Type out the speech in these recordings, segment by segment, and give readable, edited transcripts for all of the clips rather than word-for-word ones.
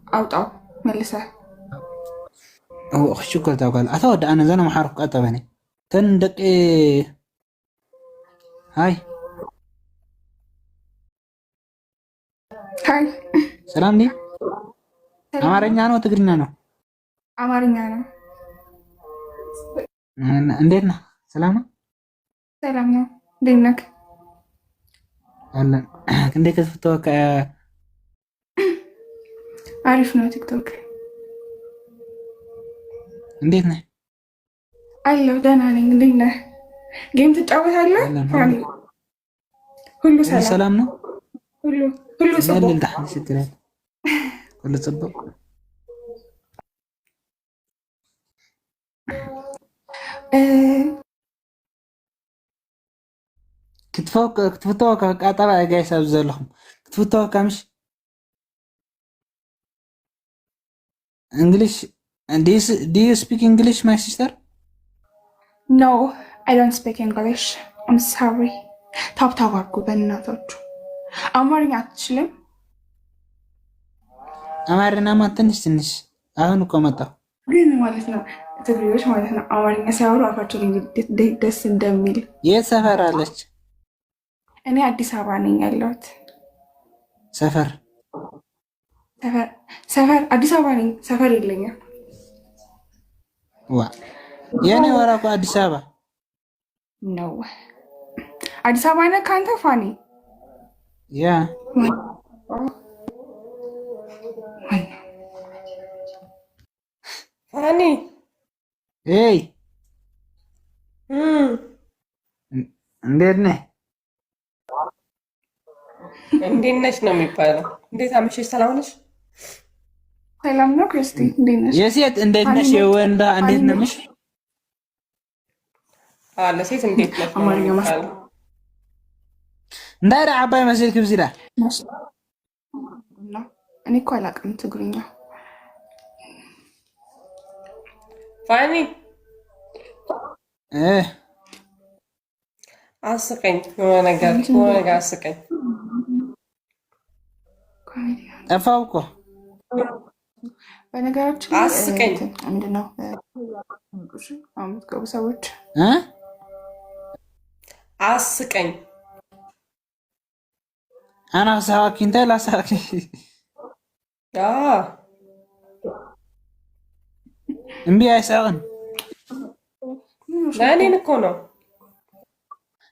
አውጣው መልሰህ እሺ ኮልታው ቃል አተወደ አነ ዘነ መሐረፍ ቀጠበኔ ተንደቅ ሃይ ሃይ ሰላም ነኝ። አማርኛ ነው ትግርኛ ነው? አማርኛ ነው። እንዴት ነህ? ሰላም ነው? ሰላም ነው። እንዴት ነህ? አለን እንዴት ከተፈተወከ አሪፍ ነው። ቲክቶክ እንዴት ነህ? አለሁ ደህና ነኝ። እንዴት ነህ? ጌም ትጫወታለህ? ሁሉ ሰላም ነው? ሁሉ ጽቡቅ ሁሉ ጽቡቅ። ክትፍተወከ ቃጠባ ጋይስ ኣብ ዘለኹም ክትፍተወከ ምሽ English do you speak English my sister? No, I don't speak English. I'm sorry. ታብታብ አድርጉ በእናታችሁ። አማርኛ አትችልም? አማርኛማ ትንሽ ትንሽ አሁን እኮ መጣሁ። ግን ማለት ነው ትግሬዎች ማለት ነው አማርኛ ሲያወሩ አፋቸው ደስ እንደሚል። የት ሰፈር አለች? እኔ አዲስ አበባ ነኝ ያለሁት። ሰፈር አዲስ አበባ ነኝ። ሰፈር የለኝም። ዋ የኔ ወራ እኮ አዲስ አበባ ነው። አዲስ አበባ ነህ ከአንተ ፋኒ? ያ ፋኒ ኤይ እንዴት ነህ? እንዴት ነሽ ነው የሚባለው። እንዴት አመሸሽ? ሰላም ነሽ? ሰላም ነው ክርስቲ፣ እንዴት ነሽ? የሴት እንዴት ነሽ? የወንዳ እንዴት ነሽ? ለሴት እንዴት ነሽ? አማርኛ ማስተር እንዳይራ አባይ መስል ክብዚዳ እኔ እኮ አላውቅም ትግርኛ። ፋኒ አስቀኝ፣ የሆነ ነገር አስቀኝ። ጠፋው እኮ በነገራችን አስቀኝ። ምንድን ነው የምትገቡ ሰዎች አስቀኝ። አና ሳዋኪ እንታይ ላሳኪ እምቢ አይሳቅን ለእኔን እኮ ነው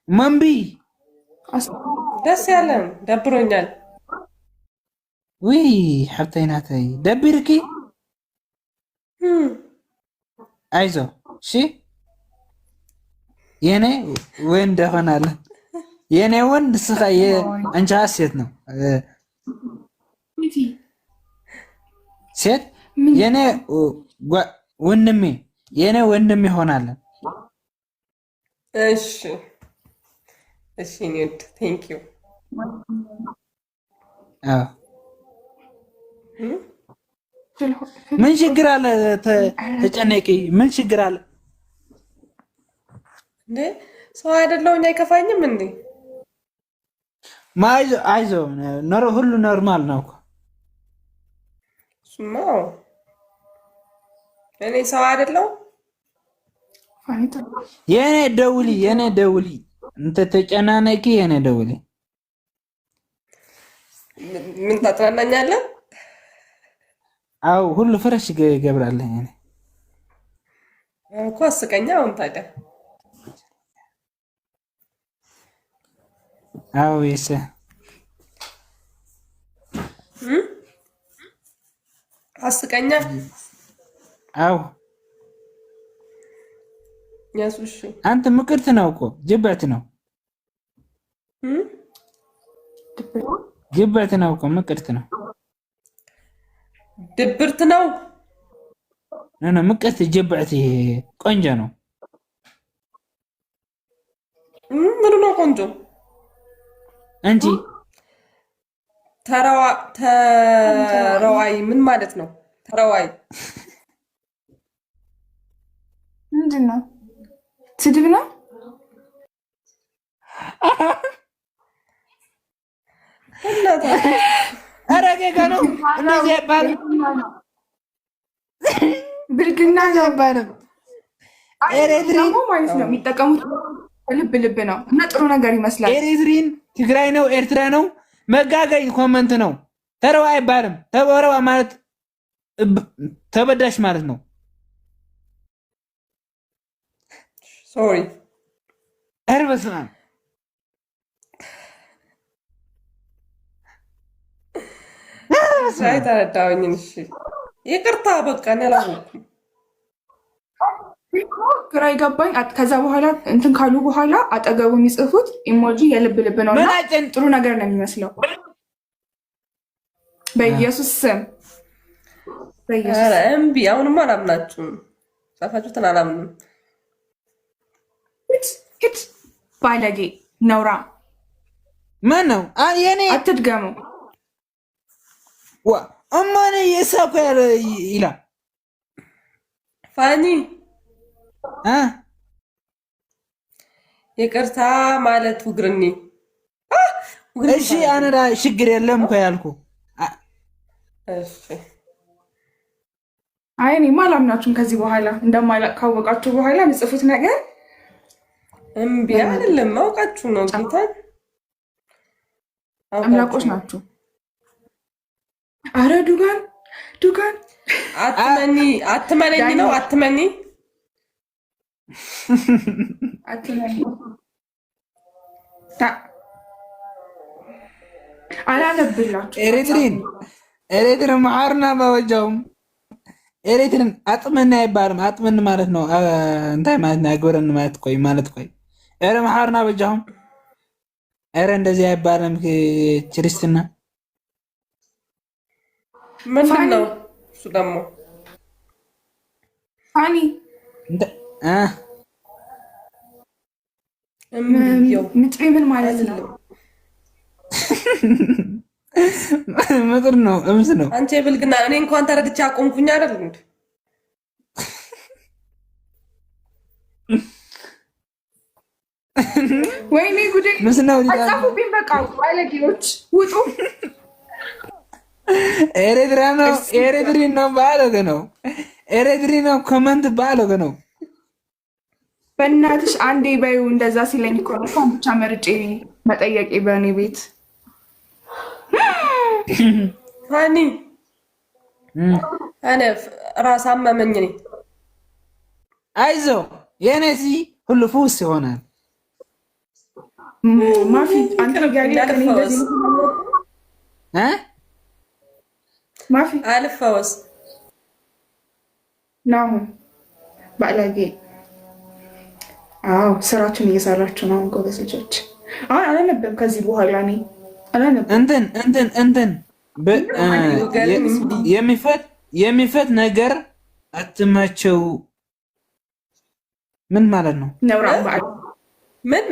መንቢ ደስ ያለን ደብሮኛል። ውይ ሓብተይናተይ ደቢርኪ አይዞ እሺ የኔ ወንድ ሆናለን። የኔ ወንድ ስኻ አንቺ ሴት ነው ሴት የኔ ወንድሜ የኔ ወንድሜ ሆናለን። እሺ እሺ ኒድ ቴንክ ዩ። ምን ችግር አለ? ተጨነቂ። ምን ችግር አለ እንዴ? ሰው አይደለሁኝ አይከፋኝም እንዴ? አይዞ ሁሉ ኖርማል ነው እኮ እሱማ። እኔ ሰው አይደለሁ። የኔ ደውሊ እንተ ተጨናነቂ። የኔ ደውሊ። ምን ታጽናናኛለህ? አው ሁሉ ፍረሽ ገብራለህ። እኔ እኮ አስቀኛ። አሁን ታዲያ አው ይሰ አስቀኛ። አው ያሱሽ አንተ ምቅርት ነው እኮ ጅበት ነው እኮ ምቅርት ነው። ድብርት ነው ምቅርት ጅብዕት ቆንጆ ነው። ምኑ ነው ቆንጆ? አንቺ ተረዋይ ምን ማለት ነው? ተረዋይ ምንድን ነው? ስድብ ነው? ኧረ ጌጋ ነው እንደዚህ አይባልም። ብልግና ነው አይባልም። ደግሞ ማለት ነው የሚጠቀሙት ልብ ልብ ነው እና ጥሩ ነገር ይመስላል። ኤሬትሪን ትግራይ ነው ኤርትራ ነው መጋገኝ ኮመንት ነው። ተረዋ አይባልም። ተረዋ ማለት ተበዳሽ ማለት ነው። ሶሪ ኧረ በስመ አብ ሳይ ተረዳሁኝ። እሺ ይቅርታ በቃ እኔ አላወኩም። ግራ ይገባኝ። ከዛ በኋላ እንትን ካሉ በኋላ አጠገቡ የሚጽፉት ኢሞጂ የልብ ልብ ነው እና ጥሩ ነገር ነው የሚመስለው። በኢየሱስ ስም ኧረ እምቢ። አሁንማ አላምናችሁም። ጻፋችሁትን አላምንም። ሂድ ባለጌ ነውራ ማን ነው የኔ አትድገሙ። ዋ እማኔ የሳኩ ያለ ይላል ፋኒ ይቅርታ ማለት ውግርኒ። እሺ አነዳ ችግር የለም እኮ ያልኩ። እሺ አይ እኔማ አላምናችሁም። ከዚህ በኋላ እንደማላቅ ካወቃችሁ በኋላ የምጽፉት ነገር እምቢ አይደለም። አውቃችሁ ነው ጌታን አምላኮች ናችሁ። አረ ዱጋን አትመነኝ ነው አትመኒ አላለብላችሁ ኤሬትሪን መዓርና ባወጃውም ኤሬትሪን አጥመና አይባልም። አጥመን ማለት ነው እንታይ ማለት ነው? አግብረን ማለት ቆይ ማለት ቆይ ኤረ መዓርና በጃውም ኤረ እንደዚህ አይባልም። ክርስትና ምንድን ነው እሱ ደግሞ ፋኒ ምጥሪ ምን ማለት ነው? ምጥር ነው እምስ ነው። አንቺ ብልግና እኔ እንኳን ተረድቼ አቆምኩኝ አይደል እንዴ? ወይኔ ጉዴ ምስ ነው አጻፉብኝ። በቃ ባለጌዎች ውጡ። ኤሬትሪን ነው ባለገ ነው። ኤሬትሪን ነው ኮመንት ባለገ ነው። በእናትሽ አንዴ በዩ እንደዛ ሲለኝ እኮ ነው ብቻ መርጬ መጠየቄ በእኔ ቤት ፋኒ እኔ ራስ አመመኝ። እኔ አይዞ የኔሲ ሁሉ ፉስ ይሆናል። ማፊ አንተ ያለኝ ማፊ አልፈወስ ነው ባለጌ። አዎ ስራችን እየሰራችሁ ነው ጎበዝ ልጆች። አሁን አላነበብም ከዚህ በኋላ እኔ አላነበብም። እንትን የሚፈት ነገር አትማቸው። ምን ማለት ነው? ምን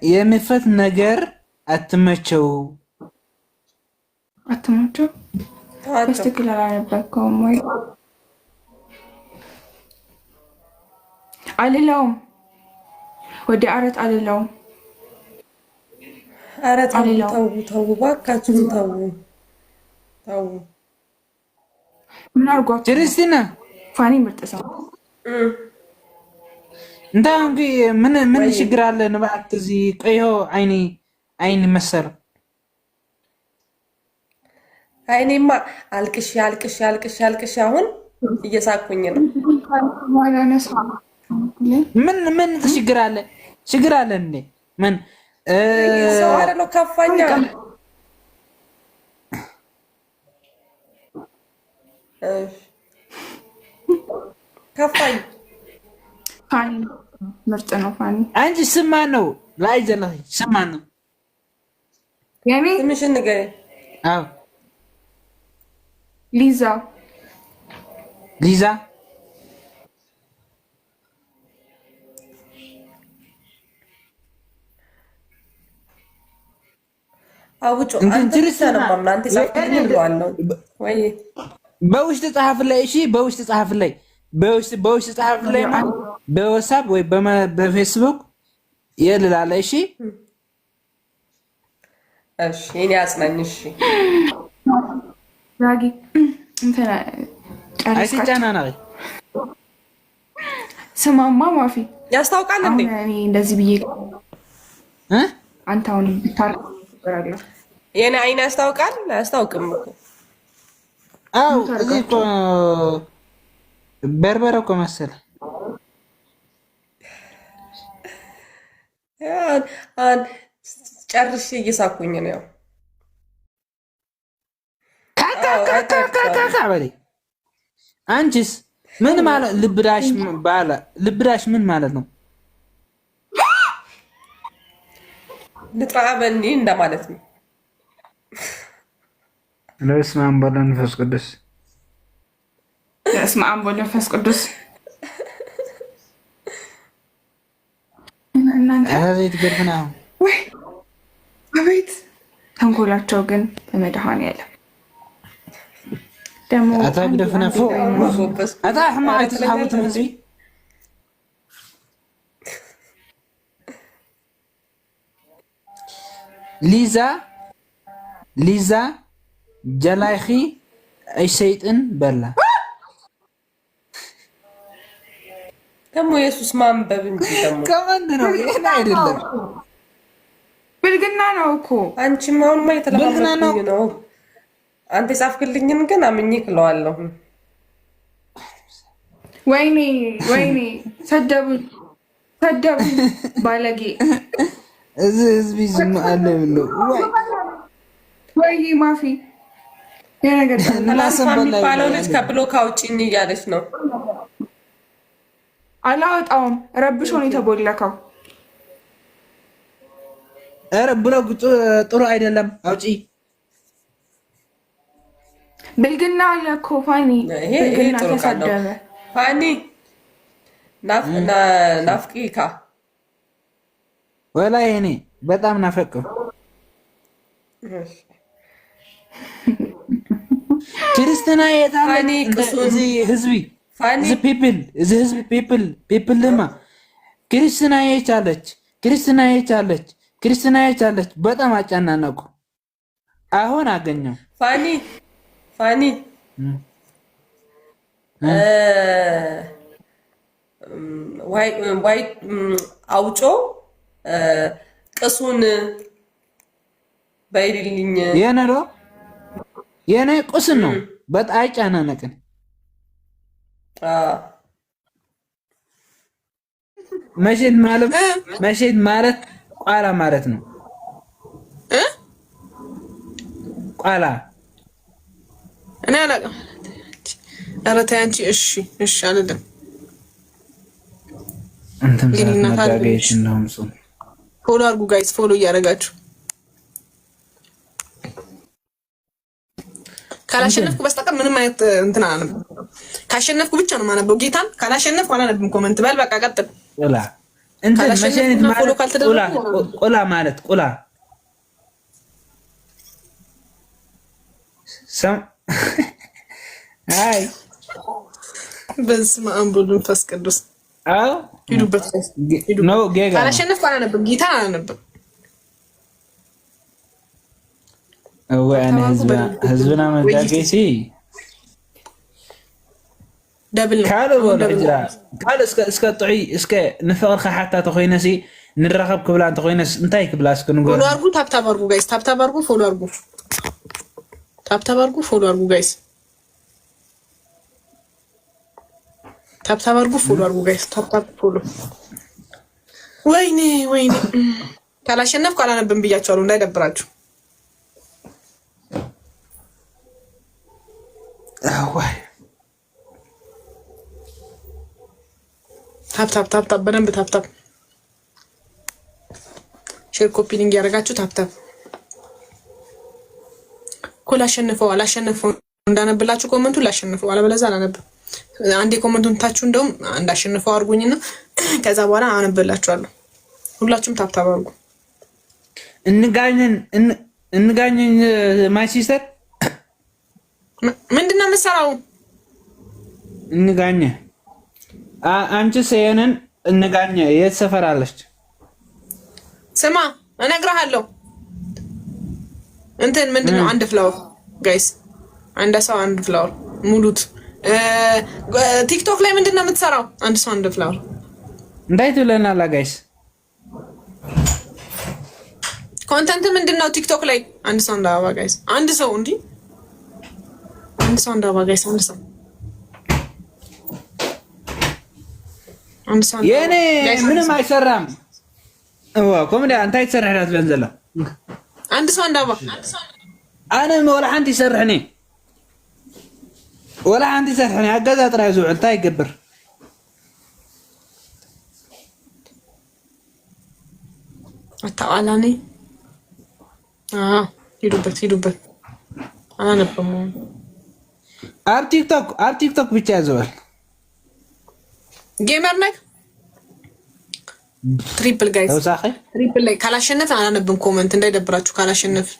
የሚፈት ነገር አትመቸው በስትክክል አላነበብከውም ወይ? አልለውም ወደ አረት አልለውም። ኧረ ተው እባካችሁ ተው። ምን አድርጓችሁ? ክርስቲና ፋኒ ምርጥ ሰው እንታ ምን ችግር አለ? ንባት እዚህ ቀይሆ አይኒ መሰል አይኔማ አልቅሽ አሁን እየሳኩኝ ነው። ምን ችግር አለ? ችግር አለ እንዴ? ምን ሰው አይደለው? ከፋኛ ከፋኝ። ፋኒ ምርጥ ነው። ፋኒ አንቺ ስማ ነው ላይ ዘላህ ስማ ነው የኔ ትንሽን ንገረኝ። አዎ ሊዛ አውጮ አንተ ልሰነው ማምናንተ ሳይሆን ይሏለው ወይ በውስጥ ጻፍልኝ። እሺ በውስጥ ጻፍልኝ። በውስጥ ጻፍልኝ በዋትስአፕ ወይ በፌስቡክ ይልላል። እሺ እሺ የኔ አጽናኝ። እሺ ራጊ እንትና አይሲጫናና ስማማ ማፊ ያስታውቃል እንዴ? እኔ እንደዚህ ብዬ አንተ አሁን ብታርቅ ይችላል። የኔ አይን ያስታውቃል? አያስታውቅም እኮ። አው እዚህ እኮ በርበረ እኮ መሰለ። አን ጨርሼ እየሳኩኝ ነው። ካካ በሌ አንቺስ ምን ማለት ልብዳሽ ባለ ልብዳሽ ምን ማለት ነው? ልጥራ በኒ እንደማለት ነው። በስመ አብ ወወልድ ወመንፈስ ቅዱስ። በስመ አብ ወወልድ ወመንፈስ ቅዱስ። እናንተ አቤት ገርፍና ወይ አቤት ተንኮላቸው ግን በመድኃኔዓለም ደግሞ አታክ ደፍና ፎ አታ حمايت تحاوت مزي ليزا جلايخي اي شيطان بلا ደግሞ ኢየሱስ ማንበብ እንጂ ደግሞ ከማን ነው ይሄን አይደለም ብልግና ነው እኮ አንቺም አሁን ማይ ተለማመጥኝ ነው። አንተ ጻፍክልኝን ግን አምኜ ክለዋለሁ። ወይኔ ወይኔ ሰደቡ ባለጌ እዚህ ህዝብ ዝም አለ ነው ወይ ማፊ የነገር የሚባለው ልጅ ከብሎክ አውጪኝ እያለች ነው። አላወጣውም። ረብሾ ነው የተቦለከው። ኧረ ብሎክ ጥሩ አይደለም። አውጪ ብልግና አለ እኮ ፋኒ። ብልግና ተሰደበ ፋኒ ናፍቂካ ወላሂ እኔ በጣም ናፈቀው። ክርስትና የታለ እዚህ ህዝቢ እዚህ ፒፕል ልማ ክርስትና የቻለች በጣም አጨናነቁ። አሁን አገኘው ፋኒ ዋይ አውጮ ቅሱን በይልልኝ የኔ ቁስን ነው። በጣም አጨናነቅን። መሸድ ማለት ቋላ ማለት ነው። ቋላ እኔ አላውቅም። ኧረ ተይ አንቺ። እሺ አይደለም ፎሎ አድርጉ ጋይስ፣ ፎሎ እያደረጋችሁ ካላሸነፍኩ በስተቀር ምንም አይነት እንትን አላነብም። ካሸነፍኩ ብቻ ነው የማነበው። ጌታን ካላሸነፍኩ አላነብም። ኮመንት በል በቃ ቀጥል። ቁላ እንትን መሸኔት ማለት ቁላ ማለት ቁላ ሰም አይ በስመ አብ ወወልድ ወመንፈስ ቅዱስ። አው ሂዱበት ነው ጌጋ ካላሸነፍኩ አላነብም። ጌታን አላነብም። وانا حزبنا من داكيسي دبل قالوا ولا اجرا قال اسك طعي اسك نفقر حتى تخوينسي نرخب كبلا انت خوينس انتي كبلا اسك نقول فولو ارغو تاب ارغو جايز تاب ارغو فولو ارغو تاب ارغو فولو ارغو جايز تاب ارغو فولو ارغو جايز تاب فولو ويني ካላሸነፍኩ አላነብም ብያቸዋለሁ እንዳይደብራችሁ። አዋይ ታፕ በደንብ ታፕ ሼር ኮፒ ሊንክ ያደርጋችሁ ታፕ እኮ አላሸነፈው እንዳነብላችሁ ኮመንቱ ላሸነፈው አለበለዚያ አላነብም። አንዴ ኮመንቱን ታችሁ እንደውም እንዳሸነፈው አድርጉኝና ከዛ በኋላ አነብላችኋለሁ። ሁላችሁም ታፕ አድርጉ። እንጋኘን ማይ ሲስተር ምንድነው የምትሰራው? እንጋኘ አንቺ ሰየንን እንጋኘ የት ሰፈር አለች? ስማ እነግርሃለሁ። እንትን ምንድነው አንድ ፍላወር ጋይስ፣ አንድ ሰው አንድ ፍላወር ሙሉት። ቲክቶክ ላይ ምንድነው የምትሰራው? አንድ ሰው አንድ ፍላወር እንዳይት ብለናል ጋይስ። ኮንተንት ምንድነው ቲክቶክ ላይ? አንድ ሰው አንድ አበባ ጋይስ፣ አንድ ሰው እንዲ አንድ ሰው አንድ አበባ ጋይስ፣ አንድ ሰው አንድ ሰው የኔ ምንም አይሰራም። ኮሜዲ አንተ አይተሰርሕላት በንዘላ አንድ ሰው አንድ አበባ أنا ولا عندي سرحني ولا عندي سرحني عجزة ترى زوج تاي قبر التعالاني يدوبت أنا نبغى أب تيك توك بيتجازول جيمر نك تريبل جايز لو صاحي تريبل لي كلا شنف أنا نبغى كومنت ندي دبراتشو كلا شنف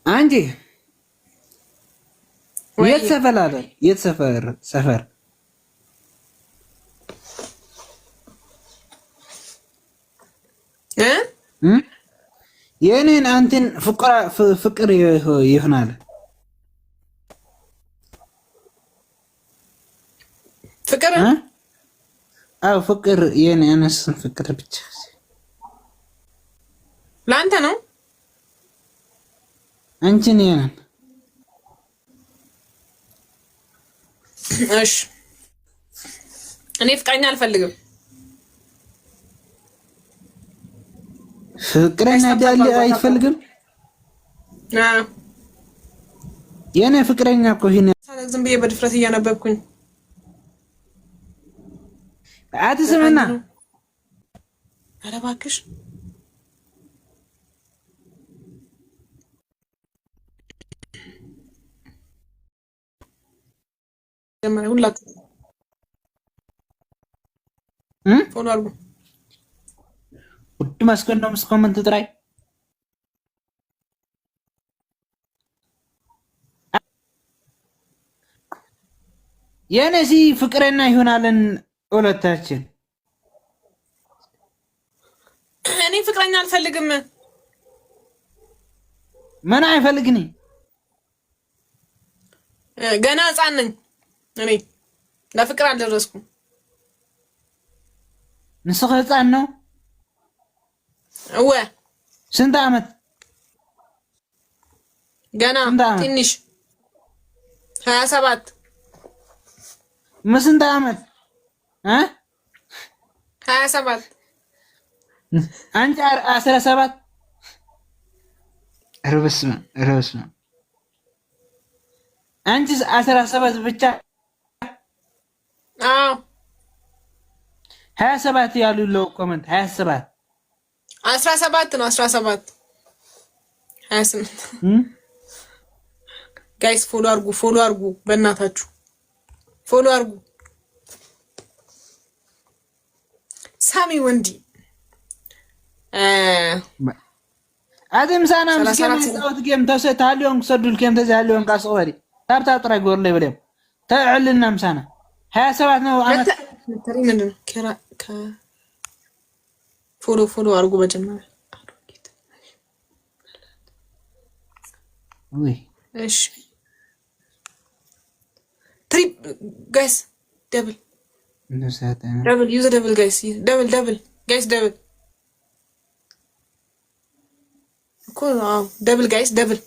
عندي يتسافر هذا سفر ينين أنتن فكر يهنال فكر أو فكر يعني أنا فكر بتشخص لا أنت نو أنتن ينين እሺ እኔ ፍቅረኛ አልፈልግም። ፍቅረኛ ዳል አይፈልግም። የኔ ፍቅረኛ እኮ ይሄን ዝም ብዬ በድፍረት እያነበብኩኝ አትስምና። ኧረ እባክሽ ጀመረ ሁላችሁ ፎሎ አድርጉ። ውድ መስኮን ነው ኮመንት ጥራይ የነዚ ፍቅረኛ ይሆናልን ሁለታችን። እኔ ፍቅረኛ አልፈልግም። ምን አይፈልግኒ? ገና ሕፃን ነኝ እኔ ለፍቅር አልደረስኩም። ንስኸ ሕፃን ነው? እወ ስንት ዓመት? ገና ትንሽ 27 ስንት ዓመት? 27 አንቺ 17 ረበስማ አንቺ 17 ብቻ? አዎ 27 ያሉ ለው ኮመንት 27 17 ነው 17 28 ጋይስ ፎሎ አድርጉ በእናታችሁ ፎሎ አድርጉ። ሳሚ ወንዲ አደም ሳና ምስከም ጌም ተሰታሊዮን ሰዱል ኬም ተዛሊዮን ካስወሪ ታብታ ጥራ ጎር ላይ በለም ተዕልና ምሳና 27 ነው አመት ተሪ ምንድነው? ፎሎ አድርጉ በጀመረ ወይ እሺ ትሪፕ ጋይስ ደብል ዩዝ ደብል ጋይስ ደብል ጋይስ ደብል እኮ ደብል ጋይስ ደብል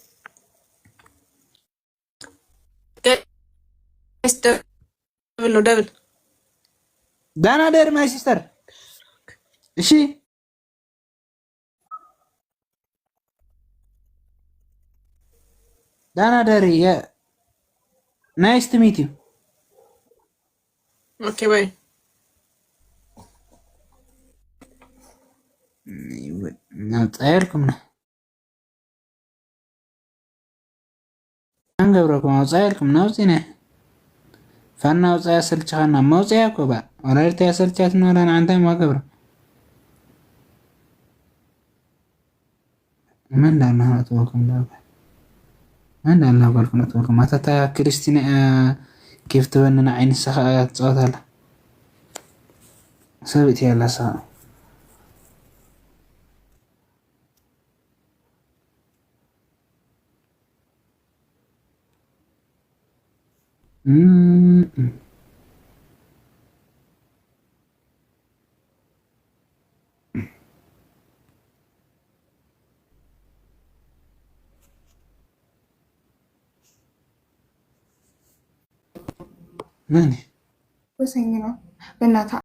ጋይስ ደብል ነው ደብል ዳና ደር ማይ ሲስተር እሺ ዳና ደር ናይስ ቱ ሚት ዩ ኦኬ ባይ ናጻየልኩም ነው አንገብረኩም ናጻየልኩም ነው ዚነ ፈና ወጻያ ስልቻና መውጻያ ኮባ ወራርታ ያሰልቻት ነው ለና አንተ ማገብረ ምን ዳና ተወኩም ዳባ أنا لا أقولكم أتوقع ما تتا كريستينا كيف تبننا عين السخاء صوت هلا سويت يا الله سا ማን ወሰኝ ነው በእናትህ